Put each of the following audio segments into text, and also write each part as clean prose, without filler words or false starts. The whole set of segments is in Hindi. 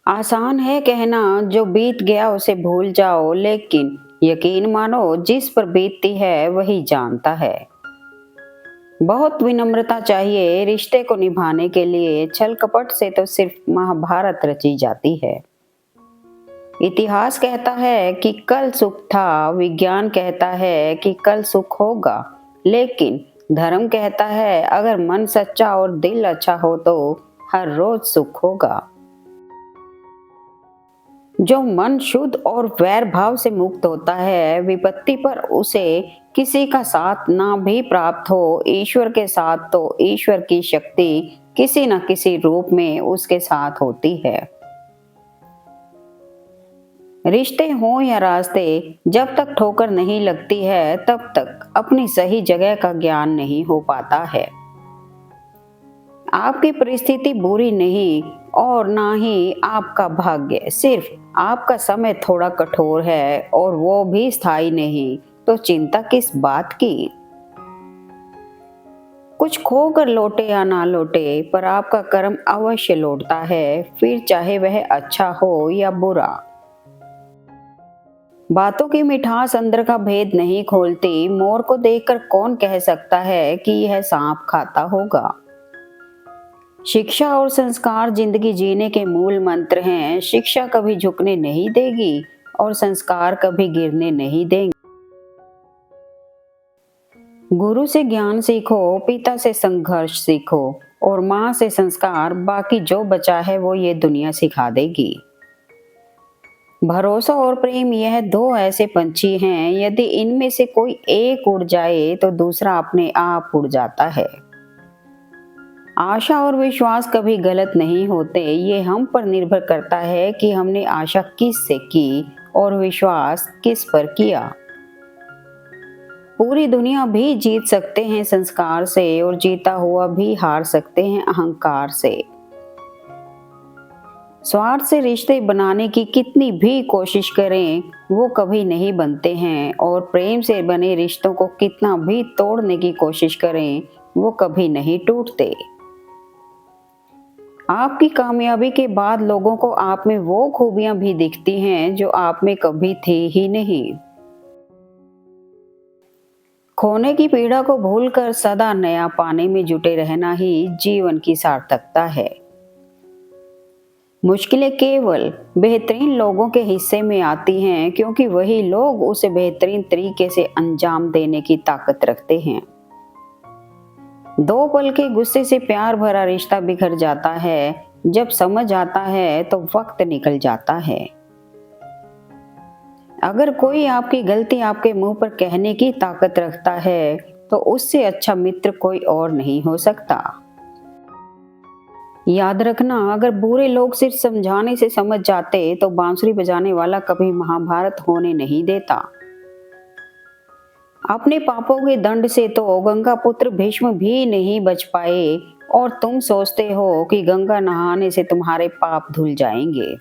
आसान है कहना जो बीत गया उसे भूल जाओ, लेकिन यकीन मानो जिस पर बीतती है वही जानता है। बहुत विनम्रता चाहिए रिश्ते को निभाने के लिए, छल कपट से तो सिर्फ महाभारत रची जाती है। इतिहास कहता है कि कल सुख था, विज्ञान कहता है कि कल सुख होगा, लेकिन धर्म कहता है अगर मन सच्चा और दिल अच्छा हो तो हर रोज सुख होगा। जो मन शुद्ध और वैर भाव से मुक्त होता है, विपत्ति पर उसे किसी का साथ ना भी प्राप्त हो, ईश्वर के साथ तो ईश्वर की शक्ति किसी न किसी रूप में उसके साथ होती है। रिश्ते हों या रास्ते, जब तक ठोकर नहीं लगती है तब तक अपनी सही जगह का ज्ञान नहीं हो पाता है। आपकी परिस्थिति बुरी नहीं और ना ही आपका भाग्य, सिर्फ आपका समय थोड़ा कठोर है और वो भी स्थायी नहीं, तो चिंता किस बात की। कुछ खोकर लौटे या ना लौटे, पर आपका कर्म अवश्य लौटता है, फिर चाहे वह अच्छा हो या बुरा। बातों की मिठास अंदर का भेद नहीं खोलती, मोर को देखकर कौन कह सकता है कि यह सांप खाता होगा। शिक्षा और संस्कार जिंदगी जीने के मूल मंत्र हैं। शिक्षा कभी झुकने नहीं देगी और संस्कार कभी गिरने नहीं देंगे। गुरु से ज्ञान सीखो, पिता से संघर्ष सीखो और माँ से संस्कार, बाकी जो बचा है वो ये दुनिया सिखा देगी। भरोसा और प्रेम यह दो ऐसे पंछी हैं, यदि इनमें से कोई एक उड़ जाए तो दूसरा अपने आप उड़ जाता है। आशा और विश्वास कभी गलत नहीं होते, ये हम पर निर्भर करता है कि हमने आशा किस से की और विश्वास किस पर किया। पूरी दुनिया भी जीत सकते हैं संस्कार से और जीता हुआ भी हार सकते हैं अहंकार से। स्वार्थ से रिश्ते बनाने की कितनी भी कोशिश करें वो कभी नहीं बनते हैं, और प्रेम से बने रिश्तों को कितना भी तोड़ने की कोशिश करें वो कभी नहीं टूटते। आपकी कामयाबी के बाद लोगों को आप में वो खूबियां भी दिखती हैं जो आप में कभी थी ही नहीं। खोने की पीड़ा को भूलकर सदा नया पाने में जुटे रहना ही जीवन की सार्थकता है। मुश्किलें केवल बेहतरीन लोगों के हिस्से में आती हैं, क्योंकि वही लोग उसे बेहतरीन तरीके से अंजाम देने की ताकत रखते हैं। दो पल के गुस्से से प्यार भरा रिश्ता बिखर जाता है, जब समझ आता है तो वक्त निकल जाता है। अगर कोई आपकी गलती आपके मुंह पर कहने की ताकत रखता है तो उससे अच्छा मित्र कोई और नहीं हो सकता। याद रखना, अगर बुरे लोग सिर्फ समझाने से समझ जाते तो बांसुरी बजाने वाला कभी महाभारत होने नहीं देता। अपने पापों के दंड से तो गंगा पुत्र भीष्म भी नहीं बच पाए, और तुम सोचते हो कि गंगा नहाने से तुम्हारे पाप धुल जाएंगे।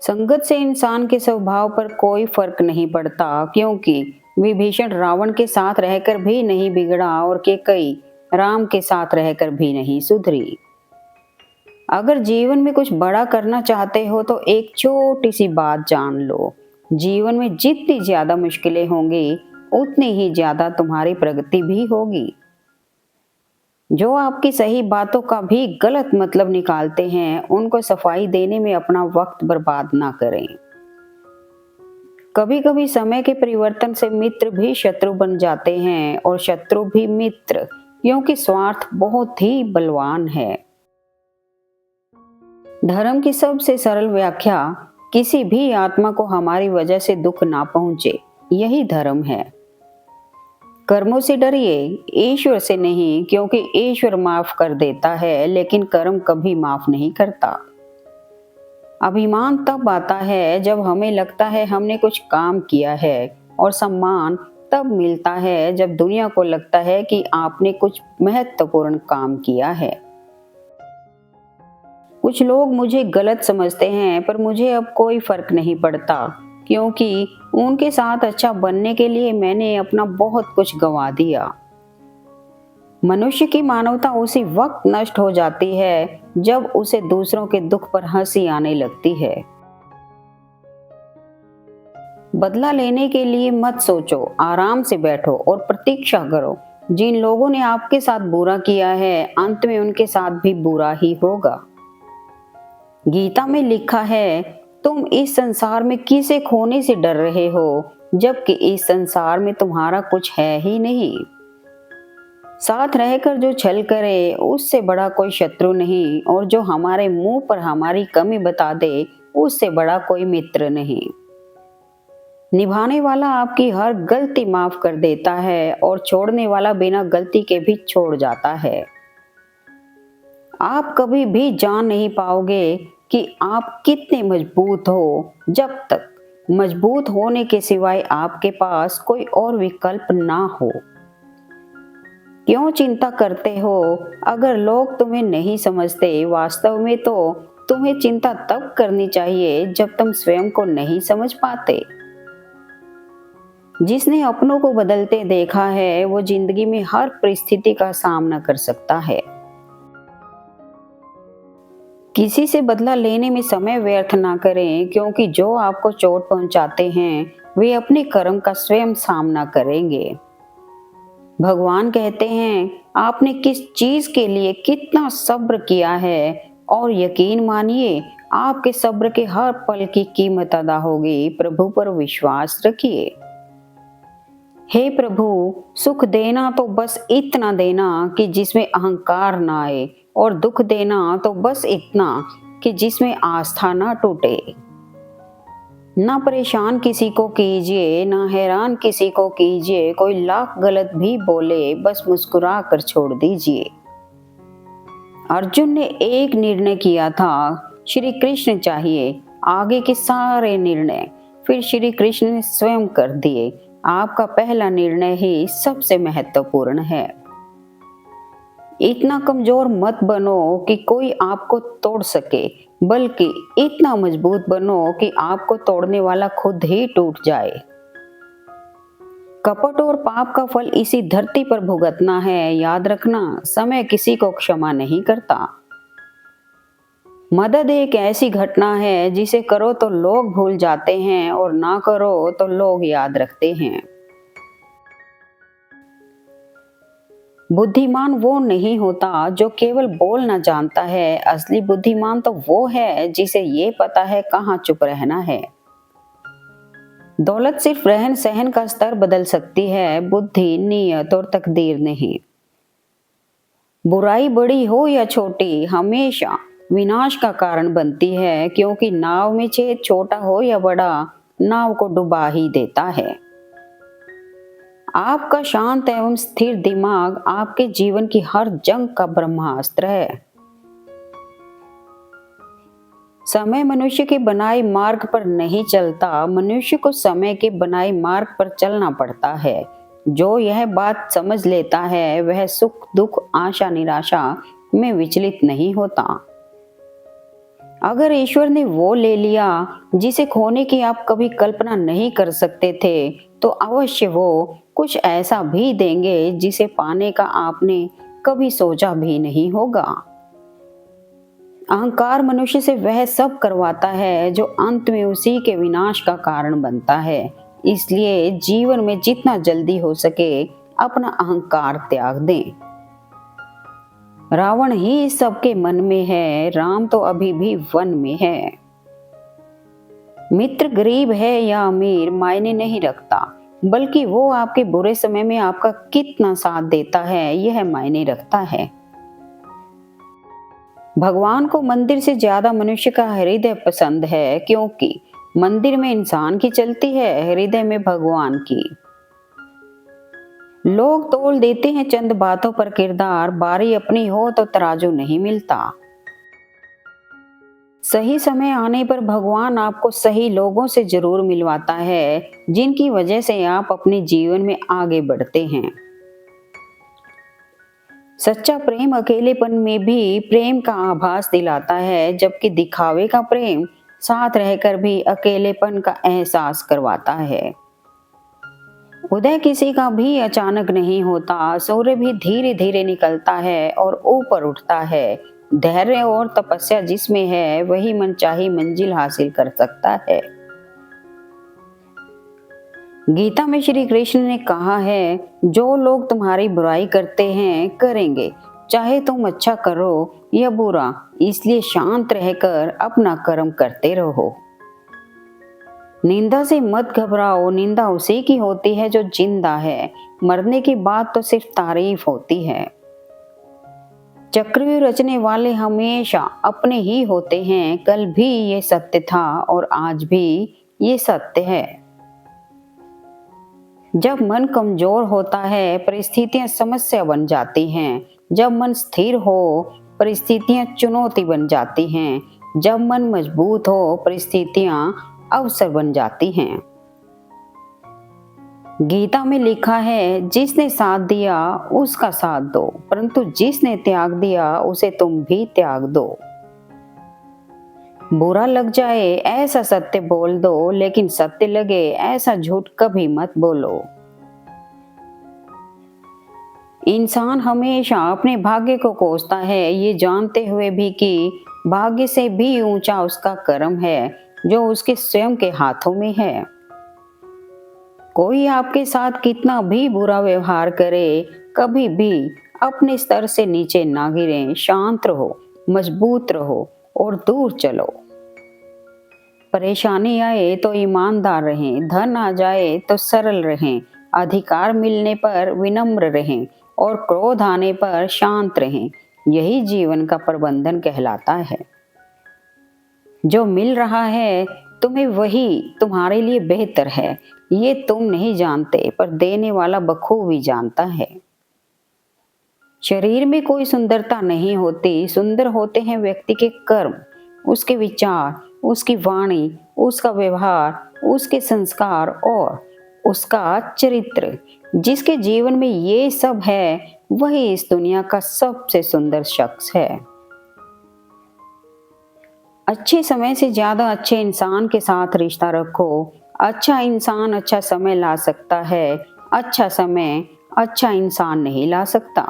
संगत से इंसान के स्वभाव पर कोई फर्क नहीं पड़ता, क्योंकि विभीषण रावण के साथ रहकर भी नहीं बिगड़ा और कैकेयी राम के साथ रहकर भी नहीं सुधरी। अगर जीवन में कुछ बड़ा करना चाहते हो तो एक छोटी सी बात जान लो, जीवन में जितनी ज्यादा मुश्किलें होंगी उतनी ही ज्यादा तुम्हारी प्रगति भी होगी। जो आपकी सही बातों का भी गलत मतलब निकालते हैं उनको सफाई देने में अपना वक्त बर्बाद ना करें। कभी कभी समय के परिवर्तन से मित्र भी शत्रु बन जाते हैं और शत्रु भी मित्र, क्योंकि स्वार्थ बहुत ही बलवान है। धर्म की सबसे सरल व्याख्या, किसी भी आत्मा को हमारी वजह से दुख ना पहुंचे, यही धर्म है। कर्मों से डरिए, ईश्वर से नहीं, क्योंकि ईश्वर माफ कर देता है लेकिन कर्म कभी माफ नहीं करता। अभिमान तब आता है जब हमें लगता है हमने कुछ काम किया है, और सम्मान तब मिलता है जब दुनिया को लगता है कि आपने कुछ महत्वपूर्ण काम किया है। कुछ लोग मुझे गलत समझते हैं, पर मुझे अब कोई फर्क नहीं पड़ता, क्योंकि उनके साथ अच्छा बनने के लिए मैंने अपना बहुत कुछ गंवा दिया। मनुष्य की मानवता उसी वक्त नष्ट हो जाती है जब उसे दूसरों के दुख पर हंसी आने लगती है। बदला लेने के लिए मत सोचो, आराम से बैठो और प्रतीक्षा करो। जिन लोगों ने आपके साथ बुरा किया है, अंत में उनके साथ भी बुरा ही होगा। गीता में लिखा है, तुम इस संसार में किसे खोने से डर रहे हो, जबकि इस संसार में तुम्हारा कुछ है ही नहीं। साथ रहकर जो छल करे, उससे बड़ा कोई शत्रु नहीं, और जो हमारे मुंह पर हमारी कमी बता दे, उससे बड़ा कोई मित्र नहीं। निभाने वाला आपकी हर गलती माफ कर देता है और छोड़ने वाला बिना गलती के भी छोड़ जाता है। आप कभी भी जान नहीं पाओगे कि आप कितने मजबूत हो जब तक मजबूत होने के सिवाय आपके पास कोई और विकल्प ना हो। क्यों चिंता करते हो अगर लोग तुम्हें नहीं समझते? वास्तव में तो तुम्हें चिंता तब करनी चाहिए जब तुम स्वयं को नहीं समझ पाते। जिसने अपनों को बदलते देखा है, वो जिंदगी में हर परिस्थिति का सामना कर सकता है। किसी से बदला लेने में समय व्यर्थ ना करें, क्योंकि जो आपको चोट पहुंचाते हैं वे अपने कर्म का स्वयं सामना करेंगे। भगवान कहते हैं, आपने किस चीज के लिए कितना सब्र किया है, और यकीन मानिए आपके सब्र के हर पल की कीमत अदा होगी। प्रभु पर विश्वास रखिए। हे प्रभु, सुख देना तो बस इतना देना कि जिसमें अहंकार ना आए, और दुख देना तो बस इतना कि जिसमें आस्था ना टूटे। ना परेशान किसी को कीजिए, ना हैरान किसी को कीजिए। कोई लाख गलत भी बोले, बस मुस्कुरा कर छोड़ दीजिए। अर्जुन ने एक निर्णय किया था, श्री कृष्ण चाहिए, आगे के सारे निर्णय फिर श्री कृष्ण ने स्वयं कर दिए। आपका पहला निर्णय ही सबसे महत्वपूर्ण है। इतना कमजोर मत बनो कि कोई आपको तोड़ सके, बल्कि इतना मजबूत बनो कि आपको तोड़ने वाला खुद ही टूट जाए। कपट और पाप का फल इसी धरती पर भुगतना है। याद रखना, समय किसी को क्षमा नहीं करता। मदद एक ऐसी घटना है जिसे करो तो लोग भूल जाते हैं, और ना करो तो लोग याद रखते हैं। बुद्धिमान वो नहीं होता जो केवल बोलना जानता है। असली बुद्धिमान तो वो है जिसे ये पता है कहाँ चुप रहना है। दौलत सिर्फ रहन सहन का स्तर बदल सकती है, बुद्धि, नियत और तकदीर नहीं। बुराई बड़ी हो या छोटी, हमेशा विनाश का कारण बनती है, क्योंकि नाव में छेद छोटा हो या बड़ा, नाव को डुबा ही देता है। आपका शांत एवं स्थिर दिमाग आपके जीवन की हर जंग का ब्रह्मास्त्र है। समय मनुष्य के बनाए मार्ग पर नहीं चलता, मनुष्य को समय के बनाए मार्ग पर चलना पड़ता है। जो यह बात समझ लेता है वह सुख दुख आशा निराशा में विचलित नहीं होता। अगर ईश्वर ने वो ले लिया जिसे खोने की आप कभी कल्पना नहीं कर सकते थे, तो अवश्य वो कुछ ऐसा भी देंगे जिसे पाने का आपने कभी सोचा भी नहीं होगा। अहंकार मनुष्य से वह सब करवाता है जो अंत में उसी के विनाश का कारण बनता है। इसलिए जीवन में जितना जल्दी हो सके अपना अहंकार त्याग दें। रावण ही सबके मन में है, राम तो अभी भी वन में है। मित्र गरीब है या अमीर मायने नहीं रखता, बल्कि वो आपके बुरे समय में आपका कितना साथ देता है यह मायने रखता है। भगवान को मंदिर से ज्यादा मनुष्य का हृदय पसंद है, क्योंकि मंदिर में इंसान की चलती है, हृदय में भगवान की। लोग तोल देते हैं चंद बातों पर किरदार, बारी अपनी हो तो तराजू नहीं मिलता। सही समय आने पर भगवान आपको सही लोगों से जरूर मिलवाता है, जिनकी वजह से आप अपने जीवन में आगे बढ़ते हैं। सच्चा प्रेम अकेलेपन में भी प्रेम का आभास दिलाता है, जबकि दिखावे का प्रेम साथ रहकर भी अकेलेपन का एहसास करवाता है। उदय किसी का भी अचानक नहीं होता, सूर्य भी धीरे धीरे निकलता है और ऊपर उठता है। धैर्य और तपस्या जिसमें है वही मनचाही मंजिल हासिल कर सकता है। गीता में श्री कृष्ण ने कहा है, जो लोग तुम्हारी बुराई करते हैं करेंगे, चाहे तुम अच्छा करो या बुरा, इसलिए शांत रहकर अपना कर्म करते रहो। निंदा से मत घबराओ, निंदा उसी की होती है जो जिंदा है, मरने की बात तो सिर्फ तारीफ होती है। चक्रव्यूह रचने वाले हमेशा अपने ही होते हैं, कल भी ये सत्य था और आज भी ये सत्य है। जब मन कमजोर होता है परिस्थितियां समस्या बन जाती हैं, जब मन स्थिर हो परिस्थितियां चुनौती बन जाती हैं, जब मन मजबूत हो परिस्थितियां अवसर बन जाती हैं। गीता में लिखा है, जिसने साथ दिया उसका साथ दो, परंतु जिसने त्याग दिया उसे तुम भी त्याग दो। बुरा लग जाए ऐसा सत्य बोल दो, लेकिन सत्य लगे ऐसा झूठ कभी मत बोलो। इंसान हमेशा अपने भाग्य को कोसता है, ये जानते हुए भी कि भाग्य से भी ऊंचा उसका कर्म है जो उसके स्वयं के हाथों में है। कोई आपके साथ कितना भी बुरा व्यवहार करे, कभी भी अपने स्तर से नीचे ना गिरें, शांत रहो, मजबूत रहो और दूर चलो। परेशानी आए तो ईमानदार रहें, धन आ जाए तो सरल रहें, अधिकार मिलने पर विनम्र रहें और क्रोध आने पर शांत रहें। यही जीवन का प्रबंधन कहलाता है। जो मिल रहा है तुम्हें वही तुम्हारे लिए बेहतर है, ये तुम नहीं जानते पर देने वाला बखूबी जानता है। शरीर में कोई सुंदरता नहीं होती, सुंदर होते हैं व्यक्ति के कर्म, उसके विचार, उसकी वाणी, उसका व्यवहार, उसके संस्कार और उसका चरित्र। जिसके जीवन में ये सब है वही इस दुनिया का सबसे सुंदर शख्स है। अच्छे समय से ज्यादा अच्छे इंसान के साथ रिश्ता रखो। अच्छा इंसान अच्छा समय ला सकता है, अच्छा समय अच्छा इंसान नहीं ला सकता।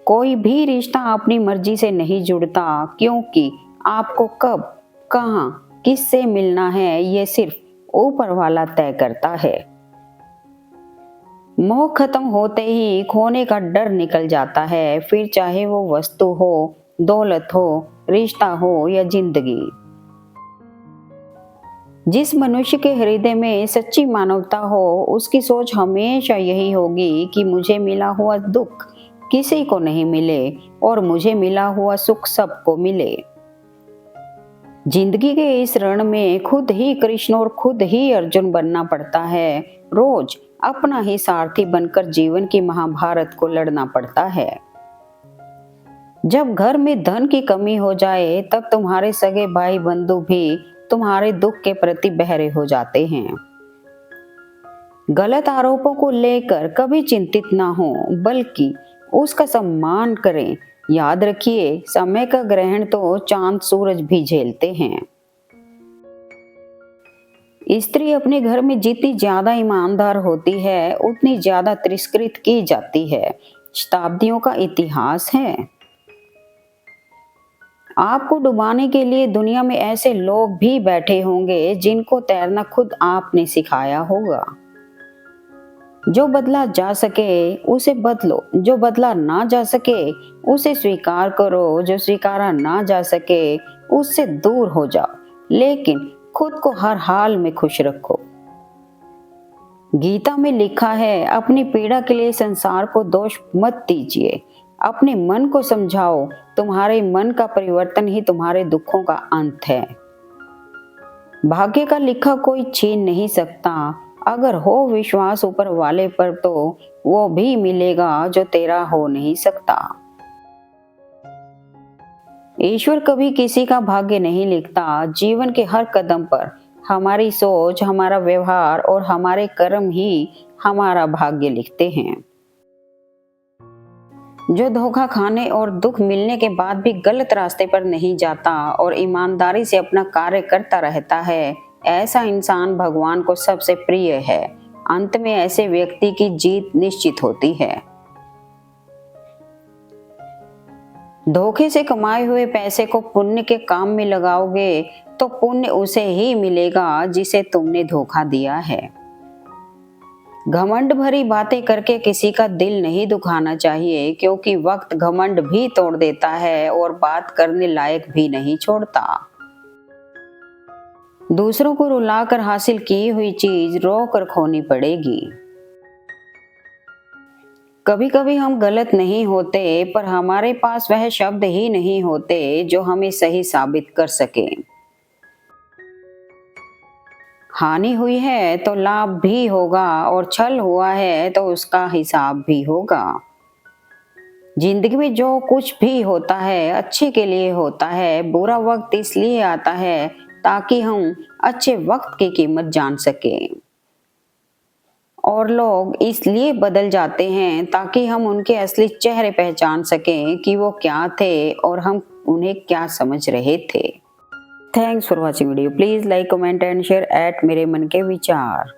कोई भी रिश्ता अपनी मर्जी से नहीं जुड़ता, क्योंकि आपको कब, कहाँ, किससे मिलना है ये सिर्फ ऊपर वाला तय करता है। मोह खत्म होते ही खोने का डर निकल जाता है, फिर चाहे वो वस्तु हो, दौलत हो, रिश्ता हो या जिंदगी। जिस मनुष्य के हृदय में सच्ची मानवता हो उसकी सोच हमेशा यही होगी कि मुझे मिला हुआ दुख किसी को नहीं मिले और मुझे मिला हुआ सुख सबको मिले। जिंदगी के इस रण में खुद ही कृष्ण और खुद ही अर्जुन बनना पड़ता है। रोज अपना ही सारथी बनकर जीवन की महाभारत को लड़ना पड़ता है। जब घर में धन की कमी हो जाए तब तुम्हारे सगे भाई बंधु भी तुम्हारे दुख के प्रति बहरे हो जाते हैं। गलत आरोपों को लेकर कभी चिंतित ना हो, बल्कि उसका सम्मान करें। याद रखिए, समय का ग्रहण तो चांद सूरज भी झेलते हैं। स्त्री अपने घर में जितनी ज्यादा ईमानदार होती है उतनी ज्यादा तिरस्कृत की जाती है। शताब्दियों का इतिहास है। आपको डुबाने के लिए दुनिया में ऐसे लोग भी बैठे होंगे जिनको तैरना खुद आपने सिखाया होगा। जो बदला जा सके उसे बदलो, जो बदला ना जा सके उसे स्वीकार करो, जो स्वीकारा ना जा सके उससे दूर हो जाओ, लेकिन खुद को हर हाल में खुश रखो। गीता में लिखा है, अपनी पीड़ा के लिए संसार को दोष मत दीजिए, अपने मन को समझाओ, तुम्हारे मन का परिवर्तन ही तुम्हारे दुखों का अंत है। भाग्य का लिखा कोई छीन नहीं सकता। अगर हो विश्वास ऊपर वाले पर तो वो भी मिलेगा जो तेरा हो नहीं सकता। ईश्वर कभी किसी का भाग्य नहीं लिखता। जीवन के हर कदम पर हमारी सोच, हमारा व्यवहार और हमारे कर्म ही हमारा भाग्य लिखते हैं। जो धोखा खाने और दुख मिलने के बाद भी गलत रास्ते पर नहीं जाता और ईमानदारी से अपना कार्य करता रहता है, ऐसा इंसान भगवान को सबसे प्रिय है। अंत में ऐसे व्यक्ति की जीत निश्चित होती है। धोखे से कमाए हुए पैसे को पुण्य के काम में लगाओगे तो पुण्य उसे ही मिलेगा जिसे तुमने धोखा दिया है। घमंड भरी बातें करके किसी का दिल नहीं दुखाना चाहिए, क्योंकि वक्त घमंड भी तोड़ देता है और बात करने लायक भी नहीं छोड़ता। दूसरों को रुलाकर हासिल की हुई चीज रो कर खोनी पड़ेगी। कभी कभी हम गलत नहीं होते, पर हमारे पास वह शब्द ही नहीं होते जो हमें सही साबित कर सके। हानि हुई है तो लाभ भी होगा और छल हुआ है तो उसका हिसाब भी होगा। जिंदगी में जो कुछ भी होता है अच्छे के लिए होता है। बुरा वक्त इसलिए आता है ताकि हम अच्छे वक्त की कीमत जान सकें, और लोग इसलिए बदल जाते हैं ताकि हम उनके असली चेहरे पहचान सकें कि वो क्या थे और हम उन्हें क्या समझ रहे थे। Thanks for watching video. Please like, comment and share eight मेरे मन के विचार।